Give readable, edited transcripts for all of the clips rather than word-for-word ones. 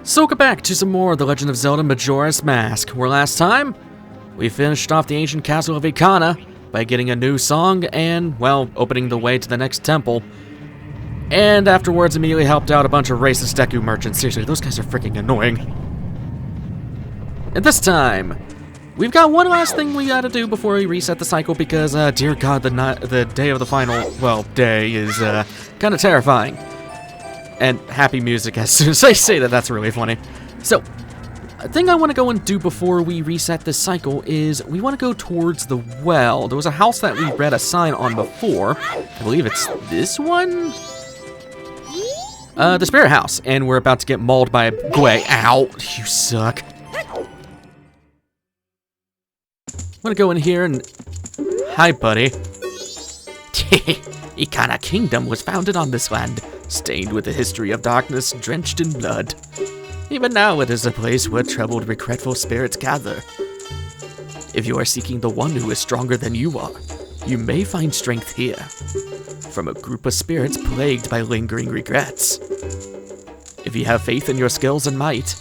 So welcome back to some more of The Legend of Zelda Majora's Mask, where last time, we finished off the ancient castle of Ikana by getting a new song and, well, opening the way to the next temple. And afterwards immediately helped out a bunch of racist Deku merchants. Seriously, those guys are freaking annoying. And this time, we've got one last thing we gotta do before we reset the cycle because, dear God, the day of the final, well, day is, kinda terrifying. And happy music as soon as I say that, that's really funny. So, a thing I want to go and do before we reset this cycle is we want to go towards the well. There was a house that we read a sign on before. I believe it's this one? The spirit house. And we're about to get mauled by a Gwei. Ow, you suck. I'm gonna go in here and... Hi, buddy. Ikana Kingdom was founded on this land, stained with a history of darkness, drenched in blood. Even now it is a place where troubled, regretful spirits gather. If you are seeking the one who is stronger than you are, you may find strength here, from a group of spirits plagued by lingering regrets. If you have faith in your skills and might,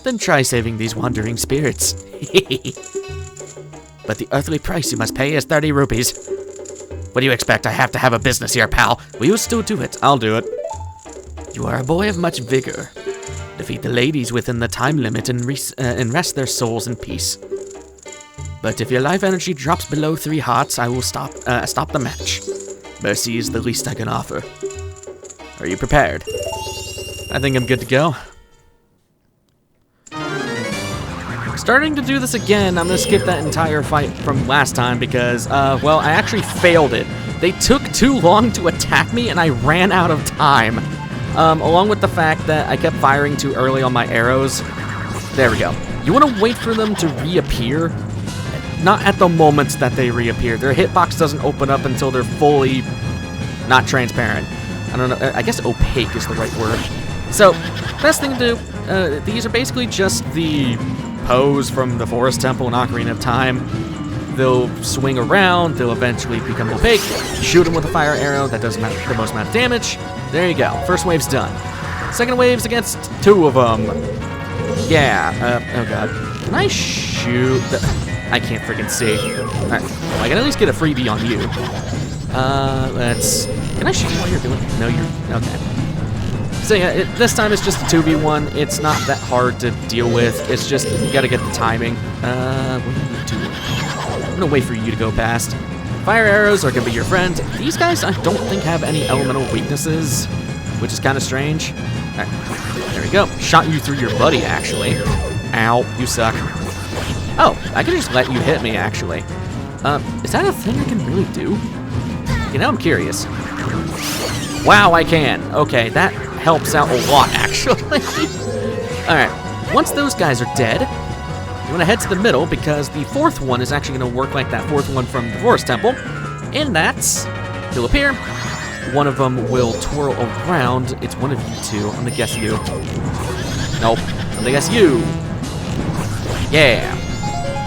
then try saving these wandering spirits. But the earthly price you must pay is 30 rupees. What do you expect? I have to have a business here, pal. Will you still do it? I'll do it. You are a boy of much vigor. Defeat the ladies within the time limit and rest their souls in peace. But if your life energy drops below 3 hearts, I will stop the match. Mercy is the least I can offer. Are you prepared? I think I'm good to go. Starting to do this again, I'm gonna skip that entire fight from last time because, well, I actually failed it. They took too long to attack me and I ran out of time. Along with the fact that I kept firing too early on my arrows. There we go. You wanna wait for them to reappear? Not at the moments that they reappear. Their hitbox doesn't open up until they're fully not transparent. I don't know, I guess opaque is the right word. So, best thing to do, these are basically just the pose from the Forest Temple and Ocarina of Time. They'll swing around, they'll eventually become opaque, shoot them with a fire arrow, that does the most amount of damage. There you go, first wave's done. Second wave's against 2 of them. Yeah, oh god. Can I shoot I can't freaking see. Alright, well, I can at least get a freebie on you. Can I shoot while you're doing it? No, you're, okay. So yeah, this time it's just a 2v1. It's not that hard to deal with. It's just, you gotta get the timing. What are you doing? I'm gonna wait for you to go past. Fire arrows are gonna be your friend. These guys, I don't think have any elemental weaknesses, which is kind of strange. All right, there we go. Shot you through your buddy, actually. Ow, you suck. Oh, I can just let you hit me, actually. Is that a thing I can really do? You know, I'm curious. Wow, I can. Okay, that helps out a lot, actually. Alright, once those guys are dead, you want to head to the middle because the 4th one is actually going to work like that 4th one from the Forest Temple. And that's, he'll appear. One of them will twirl around. It's one of you 2. I'm going to guess you. Nope. I'm going to guess you. Yeah.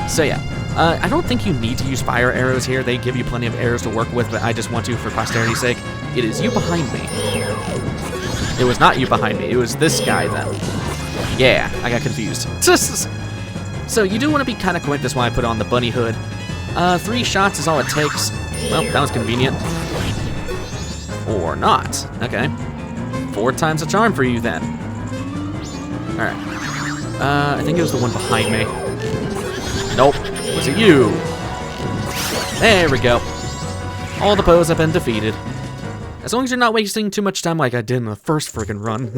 So yeah. I don't think you need to use fire arrows here. They give you plenty of arrows to work with, but I just want to for posterity's sake. It is you behind me. It was not you behind me. It was this guy, then. Yeah, I got confused. So you do want to be kind of quick. That's why I put on the bunny hood. 3 shots is all it takes. Well, that was convenient. Or not. Okay. 4 times a charm for you, then. Alright. I think it was the one behind me. Nope. Was it you? There we go. All the foes have been defeated. As long as you're not wasting too much time like I did in the first friggin' run.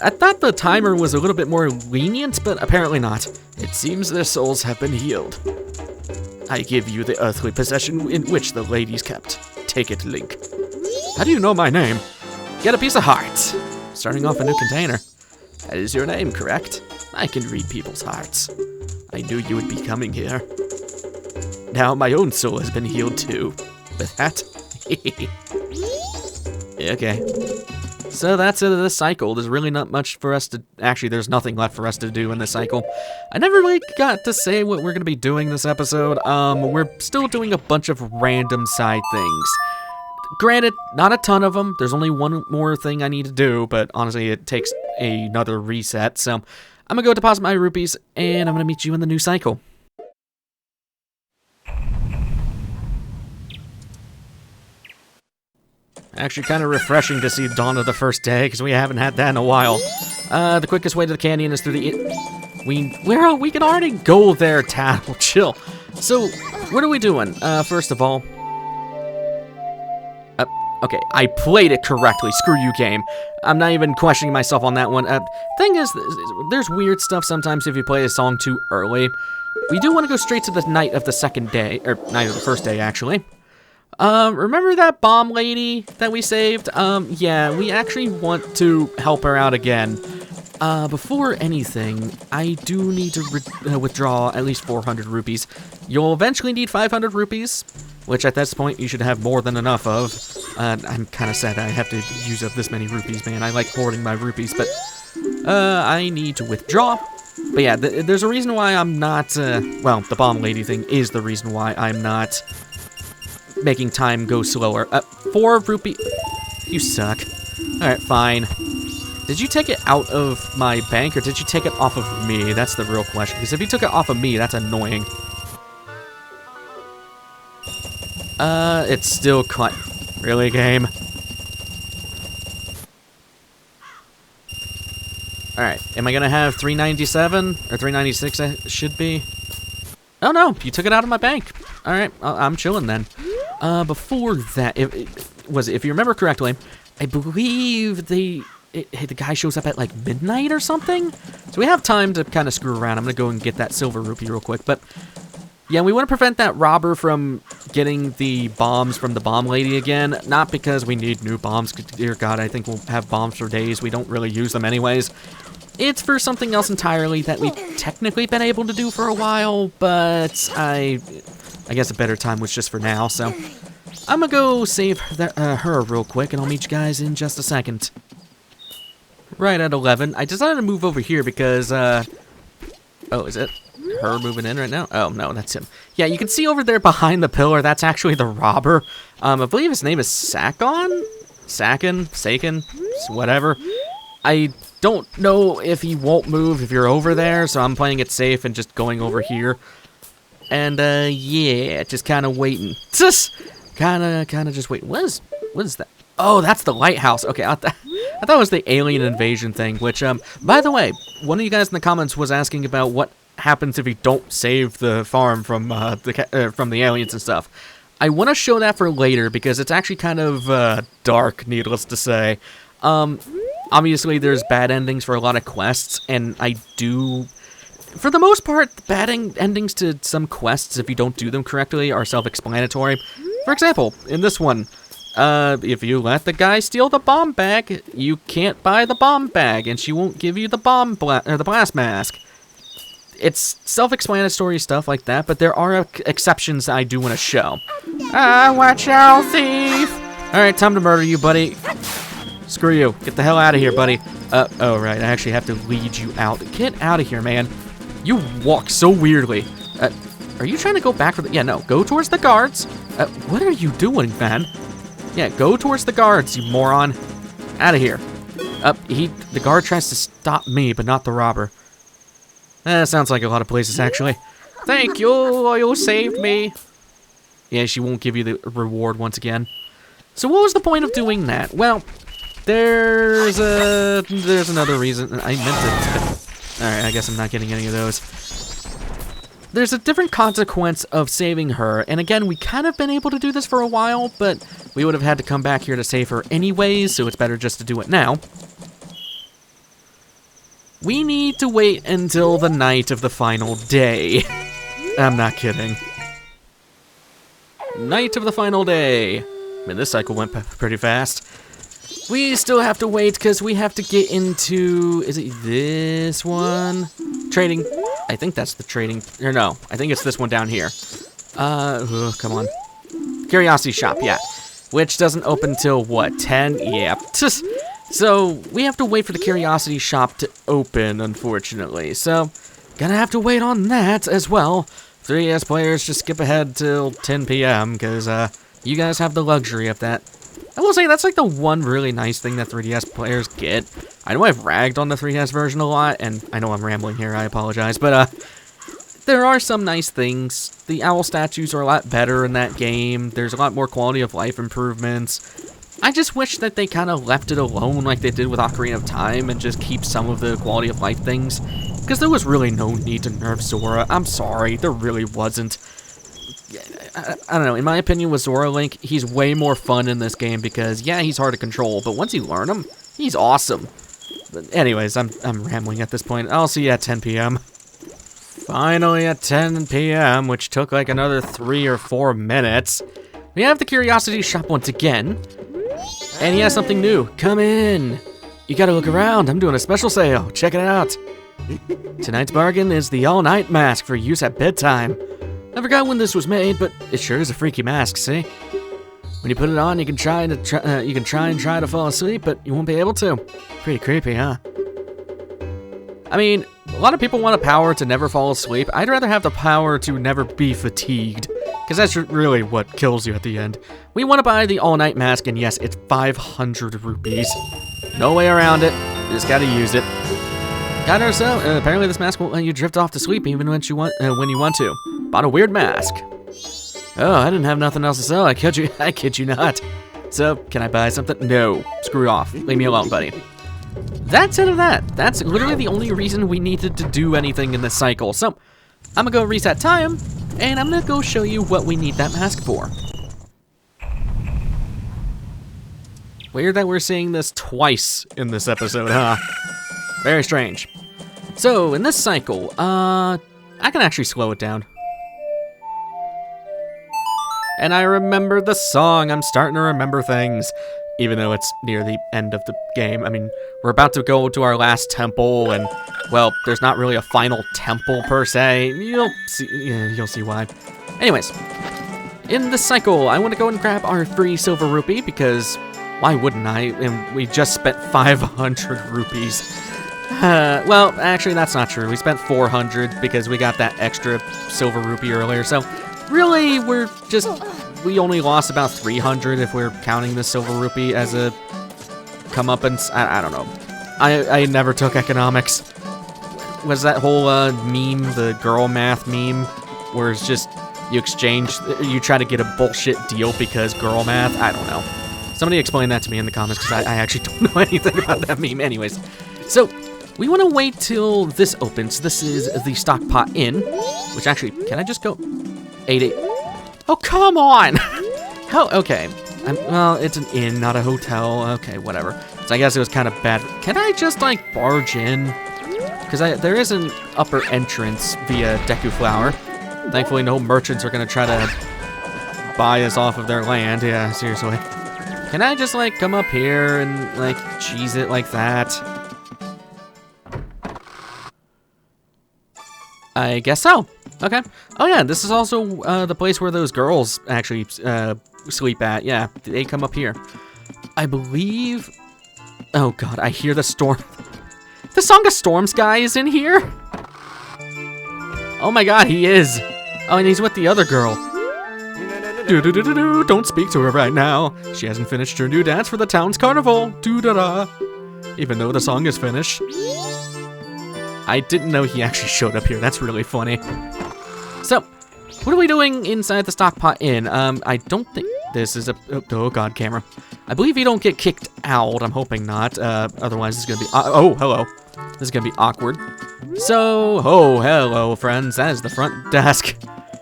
I thought the timer was a little bit more lenient, but apparently not. It seems their souls have been healed. I give you the earthly possession in which the ladies kept. Take it, Link. How do you know my name? Get a piece of heart. Starting off a new container. That is your name, correct? I can read people's hearts. I knew you would be coming here. Now my own soul has been healed too. With that, okay. So that's it of this cycle. There's really not much for us to... Actually, there's nothing left for us to do in this cycle. I never really got to say what we're going to be doing this episode. We're still doing a bunch of random side things. Granted, not a ton of them. There's only one more thing I need to do, but honestly, it takes another reset. So I'm gonna go deposit my rupees, and I'm gonna meet you in the new cycle. Actually, kind of refreshing to see dawn of the first day, because we haven't had that in a while. The quickest way to the canyon is through the... We can already go there, Tattle. Chill. So, what are we doing? First of all... okay, I played it correctly. Screw you, game. I'm not even questioning myself on that one. Thing is, there's weird stuff sometimes if you play a song too early. We do want to go straight to the night of the second day, or night of the first day, actually. Remember that bomb lady that we saved? Yeah, we actually want to help her out again. Before anything, I do need to withdraw at least 400 rupees. You'll eventually need 500 rupees, which at this point you should have more than enough of. I'm kind of sad that I have to use up this many rupees, man. I like hoarding my rupees, but I need to withdraw. But yeah, there's a reason why I'm not, well, the bomb lady thing is the reason why I'm not making time go slower. 4 rupee. You suck. Alright, fine. Did you take it out of my bank, or did you take it off of me? That's the real question. Because if you took it off of me, that's annoying. It's still cut. Really, game? Alright, am I gonna have 397? Or 396, it should be? Oh no, you took it out of my bank. Alright, I'm chilling then. Before that, if you remember correctly, I believe the guy shows up at like midnight or something? So we have time to kind of screw around. I'm gonna go and get that silver rupee real quick, but yeah, we want to prevent that robber from getting the bombs from the bomb lady again. Not because we need new bombs, dear God, I think we'll have bombs for days. We don't really use them anyways. It's for something else entirely that we've technically been able to do for a while, but I guess a better time was just for now, so I'm gonna go save her real quick, and I'll meet you guys in just a second. Right at 11. I decided to move over here because, oh, is it her moving in right now? Oh, no, that's him. Yeah, you can see over there behind the pillar, that's actually the robber. I believe his name is Sakon? Sakin, whatever. I don't know if he won't move if you're over there, so I'm playing it safe and just going over here. And, yeah, just kind of waiting. Just kind of just waiting. What is that? Oh, that's the lighthouse. Okay, I thought it was the alien invasion thing, which, by the way, one of you guys in the comments was asking about what happens if you don't save the farm from the aliens and stuff. I want to show that for later because it's actually kind of, dark, needless to say. Obviously, there's bad endings for a lot of quests, and I do... For the most part, the bad endings to some quests, if you don't do them correctly, are self-explanatory. For example, in this one, if you let the guy steal the bomb bag, you can't buy the bomb bag, and she won't give you the the blast mask. It's self-explanatory stuff like that, but there are exceptions that I do want to show. Watch out, thief! Alright, time to murder you, buddy. Screw you. Get the hell out of here, buddy. Oh, right, I actually have to lead you out. Get out of here, man. You walk so weirdly. Are you trying to go back for the... Yeah, no, go towards the guards. What are you doing, man? Yeah, go towards the guards, you moron. Out of here. The guard tries to stop me, but not the robber. Sounds like a lot of places, actually. Thank you, you saved me. Yeah, she won't give you the reward once again. So what was the point of doing that? Well, there's another reason. I meant to... Alright, I guess I'm not getting any of those. There's a different consequence of saving her, and again, we kind of been able to do this for a while, but we would have had to come back here to save her anyways, so it's better just to do it now. We need to wait until the night of the final day. I'm not kidding. Night of the final day. I mean, this cycle went pretty fast. We still have to wait because we have to get into... Is it this one? Trading. I think that's the trading... Or no, I think it's this one down here. Come on. Curiosity shop, yeah. Which doesn't open till, what, 10? Yeah. So, we have to wait for the curiosity shop to open, unfortunately. So, gonna have to wait on that as well. 3S players just skip ahead till 10 p.m. because, you guys have the luxury of that. I will say that's like the one really nice thing that 3DS players get. I know I've ragged on the 3DS version a lot, and I know I'm rambling here, I apologize, but there are some nice things. The owl statues are a lot better in that game. There's a lot more quality of life improvements. I just wish that they kind of left it alone like they did with Ocarina of Time and just keep some of the quality of life things. Because there was really no need to nerf Zora. I'm sorry, there really wasn't. I don't know, in my opinion with Zora Link, he's way more fun in this game because, yeah, he's hard to control, but once you learn him, he's awesome. But anyways, I'm rambling at this point. I'll see you at 10 p.m. Finally at 10 p.m., which took like another 3 or 4 minutes. We have the Curiosity Shop once again. And he has something new. Come in. You gotta look around. I'm doing a special sale. Check it out. Tonight's bargain is the all-night mask for use at bedtime. I forgot when this was made, but it sure is a freaky mask, see? When you put it on, you can try and try to fall asleep, but you won't be able to. Pretty creepy, huh? I mean, a lot of people want a power to never fall asleep. I'd rather have the power to never be fatigued, because that's really what kills you at the end. We want to buy the all-night mask, and yes, it's 500 rupees. No way around it. You just gotta use it. Got her so. Apparently this mask won't let you drift off to sleep even when you want to. Bought a weird mask. Oh, I didn't have nothing else to sell. I kid you not. So, can I buy something? No. Screw off. Leave me alone, buddy. That's it of that. That's literally the only reason we needed to do anything in this cycle. So, I'm gonna go reset time, and I'm gonna go show you what we need that mask for. Weird that we're seeing this twice in this episode, huh? Very strange. So, in this cycle, I can actually slow it down. And I remember the song. I'm starting to remember things, even though it's near the end of the game. I mean, we're about to go to our last temple, and, well, there's not really a final temple, per se. You'll see why. Anyways, in this cycle, I want to go and grab our free silver rupee, because why wouldn't I? And we just spent 500 rupees. Well, actually, that's not true. We spent 400 because we got that extra silver rupee earlier, so really, we only lost about 300 if we're counting the silver rupee as a comeuppance. I don't know. I never took economics. Was that whole meme, the girl math meme, where it's just you try to get a bullshit deal because girl math? I don't know. Somebody explain that to me in the comments because I actually don't know anything about that meme. Anyways, so we want to wait till this opens. This is the Stockpot Inn, which actually, can I just go? 8. Oh, come on! How? Okay. Well, it's an inn, not a hotel. Okay, whatever. So I guess it was kind of bad. Can I just, like, barge in? Because there is an upper entrance via Deku Flower. Thankfully, no merchants are going to try to buy us off of their land. Yeah, seriously. Can I just, like, come up here and, like, cheese it like that? I guess so. Okay. Oh yeah, this is also the place where those girls actually sleep at. Yeah, they come up here. I believe... Oh god, I hear the storm. The Song of Storms guy is in here? Oh my god, he is. Oh, and he's with the other girl. Do-do-do-do-do, don't speak to her right now. She hasn't finished her new dance for the town's carnival. Do-da-da. Even though the song is finished. I didn't know he actually showed up here. That's really funny. So, what are we doing inside the Stockpot Inn? I don't think this is a... Oh, God, camera. I believe you don't get kicked out. I'm hoping not. Otherwise, it's going to be... oh, hello. This is going to be awkward. So, oh, hello, friends. That is the front desk.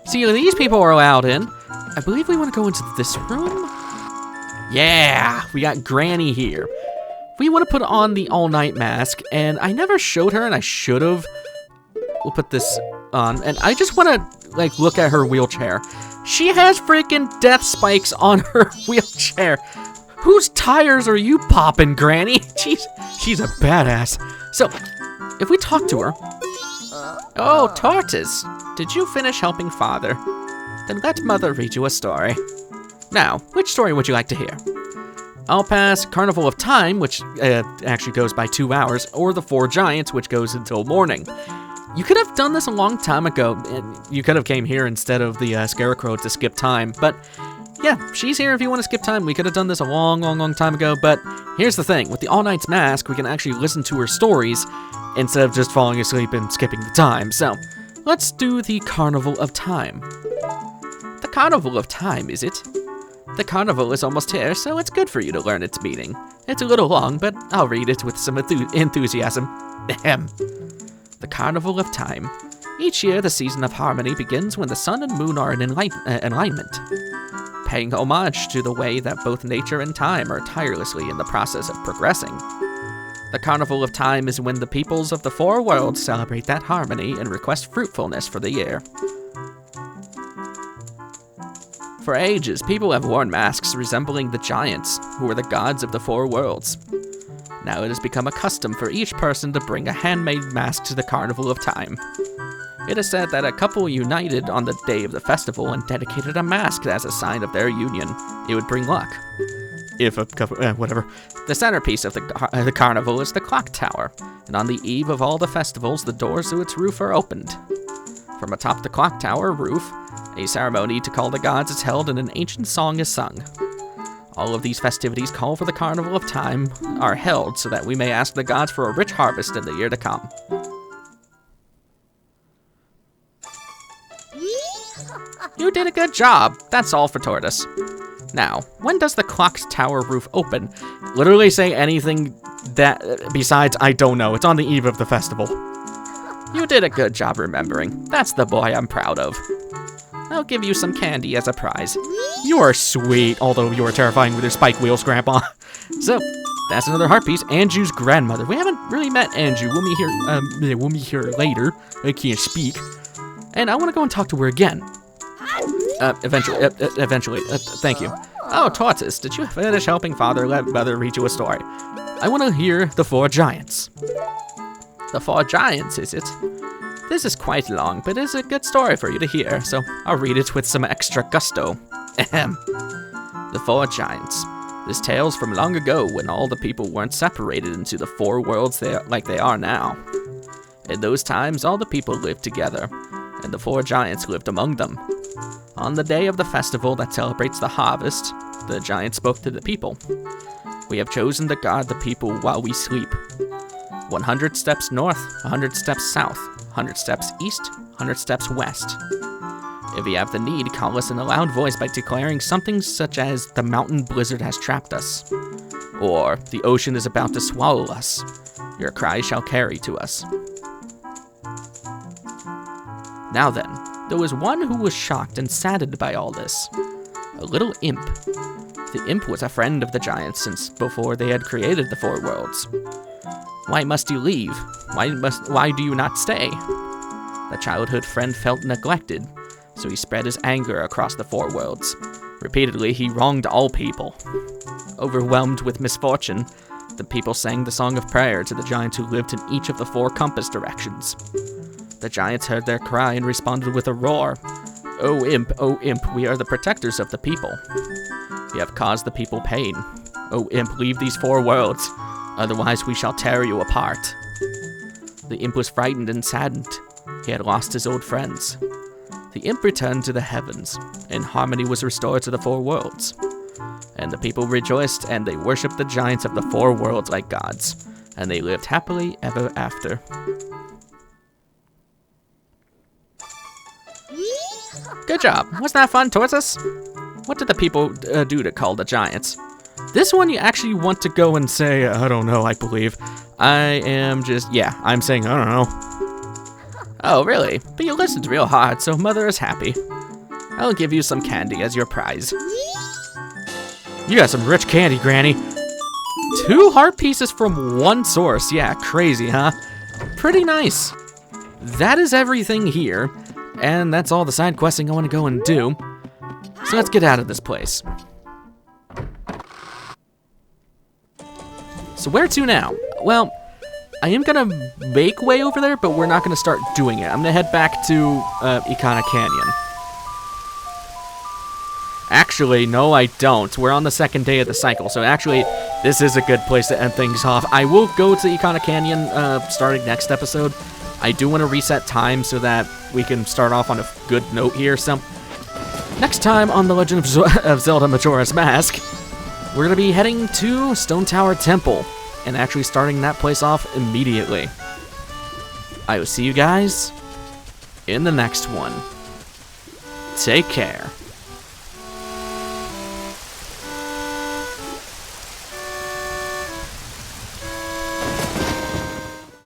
See, these people are allowed in. I believe we want to go into this room. Yeah, we got Granny here. We want to put on the all-night mask, and I never showed her, and I should have. We'll put this on, and I just want to, like, look at her wheelchair. She has freaking death spikes on her wheelchair. Whose tires are you popping, Granny? She's a badass. So, if we talk to her... Oh, Tortoise, did you finish helping Father? Then let Mother read you a story. Now, which story would you like to hear? I'll pass Carnival of Time, which actually goes by 2 hours, or The Four Giants, which goes until morning. You could have done this a long time ago, and you could have came here instead of the Scarecrow to skip time, but yeah, she's here if you want to skip time. We could have done this a long time ago, but here's the thing. With the All Knight's Mask, we can actually listen to her stories instead of just falling asleep and skipping the time. So, let's do the Carnival of Time. The Carnival of Time, is it? The carnival is almost here, so it's good for you to learn its meaning. It's a little long, but I'll read it with some enthusiasm. Ahem. The Carnival of Time. Each year, the season of harmony begins when the sun and moon are in alignment, paying homage to the way that both nature and time are tirelessly in the process of progressing. The Carnival of Time is when the peoples of the four worlds celebrate that harmony and request fruitfulness for the year. For ages, people have worn masks resembling the giants, who were the gods of the four worlds. Now it has become a custom for each person to bring a handmade mask to the Carnival of Time. It is said that a couple united on the day of the festival and dedicated a mask as a sign of their union. It would bring luck. If a couple, whatever. The centerpiece of the carnival is the clock tower, and on the eve of all the festivals, the doors to its roof are opened. From atop the clock tower roof, a ceremony to call the gods is held and an ancient song is sung. All of these festivities call for the Carnival of Time are held so that we may ask the gods for a rich harvest in the year to come. You did a good job. That's all for Tortoise. Now, when does the clock tower roof open? Literally say anything that besides I don't know. It's on the eve of the festival. You did a good job remembering. That's the boy I'm proud of. I'll give you some candy as a prize. You are sweet, although you are terrifying with your spike wheels, Grandpa. So, that's another heart piece. Anju's grandmother. We haven't really met Anju. We'll meet her later. I can't speak. And I want to go and talk to her again. Eventually. Thank you. Oh, Tortoise, did you finish helping Father let Mother read you a story? I want to hear The Four Giants. The Four Giants, is it? This is quite long, but it's a good story for you to hear, so I'll read it with some extra gusto. Ahem. The Four Giants. This tale's from long ago when all the people weren't separated into the four worlds like they are now. In those times, all the people lived together, and the four giants lived among them. On the day of the festival that celebrates the harvest, the giant spoke to the people. We have chosen to guard the people while we sleep. 100 steps north, 100 steps south, 100 steps east, 100 steps west. If you have the need, call us in a loud voice by declaring something such as, the mountain blizzard has trapped us, or the ocean is about to swallow us. Your cry shall carry to us. Now then, there was one who was shocked and saddened by all this. A little imp. The imp was a friend of the giants since before they had created the four worlds. Why must you leave? Why do you not stay? The childhood friend felt neglected, so he spread his anger across the four worlds. Repeatedly, he wronged all people. Overwhelmed with misfortune, the people sang the song of prayer to the giants who lived in each of the four compass directions. The giants heard their cry and responded with a roar. Oh imp, we are the protectors of the people. We have caused the people pain. Oh imp, leave these four worlds. Otherwise we shall tear you apart. The imp was frightened and saddened. He had lost his old friends. The imp returned to the heavens, and harmony was restored to the four worlds. And the people rejoiced, and they worshipped the giants of the four worlds like gods. And they lived happily ever after. Good job. Wasn't that fun, Tortoise? What did the people do to call the giants? This one you actually want to go and say, I don't know, I believe. I'm saying, I don't know. Oh, really? But you listened real hard, so Mother is happy. I'll give you some candy as your prize. You got some rich candy, Granny. 2 heart pieces from one source. Yeah, crazy, huh? Pretty nice. That is everything here. And that's all the side questing I want to go and do. So let's get out of this place. So where to now? Well, I am gonna make way over there, but we're not gonna start doing it. I'm gonna head back to Ikana Canyon. Actually, no I don't. We're on the 2nd day of the cycle, so actually, this is a good place to end things off. I will go to Ikana Canyon starting next episode. I do want to reset time so that we can start off on a good note here. So Next time on The Legend of Zelda Majora's Mask, we're going to be heading to Stone Tower Temple and actually starting that place off immediately. I will see you guys in the next one. Take care.